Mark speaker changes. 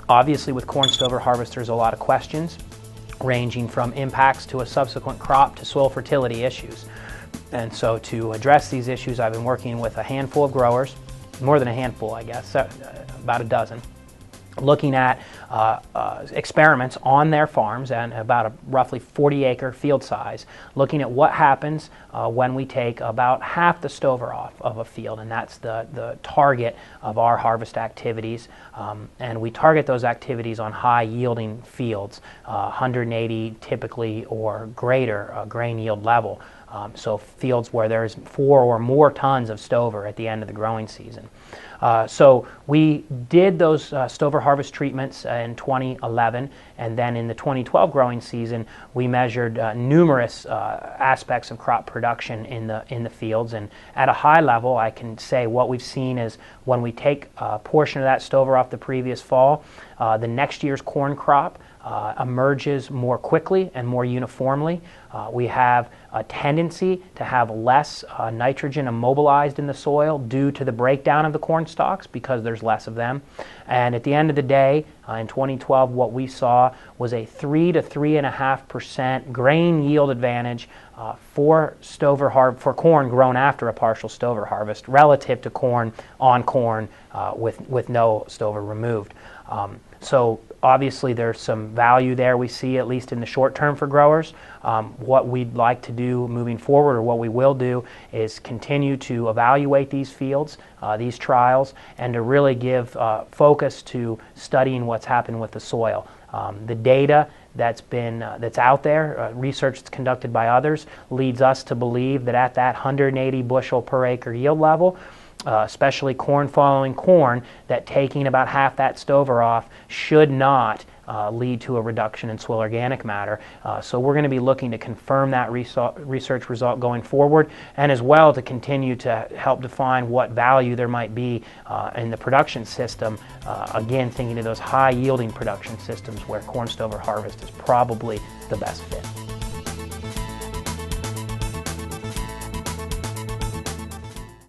Speaker 1: Obviously, with corn stover harvest, there's a lot of questions, ranging from impacts to a subsequent crop to soil fertility issues. And so to address these issues, I've been working with a handful of growers, more than a handful, I guess, about a dozen, looking at experiments on their farms and about a roughly 40-acre field size, looking at what happens when we take about half the stover off of a field, and that's the target of our harvest activities. And we target those activities on high-yielding fields, 180 typically or greater grain yield level. So fields where there's 4 or more tons of stover at the end of the growing season. So we did those stover harvest treatments in 2011, and then in the 2012 growing season we measured numerous aspects of crop production in the fields. And at a high level, I can say what we've seen is when we take a portion of that stover off the previous fall, the next year's corn crop emerges more quickly and more uniformly. We have a tendency to have less nitrogen immobilized in the soil due to the breakdown of the corn stalks because there's less of them. And at the end of the day, in 2012, what we saw was a 3 to 3.5% grain yield advantage for corn grown after a partial stover harvest relative to corn on corn with no stover removed. So obviously there's some value there we see, at least in the short term, for growers. What we'd like to do moving forward, or what we will do, is continue to evaluate these fields, these trials, and to really give focus to studying what's happened with the soil. The data that's out there, research that's conducted by others, leads us to believe that at that 180 bushel per acre yield level, especially corn following corn, that taking about half that stover off should not lead to a reduction in soil organic matter. So we're going to be looking to confirm that research result going forward, and as well to continue to help define what value there might be in the production system, again thinking of those high yielding production systems where corn stover harvest is probably the best fit.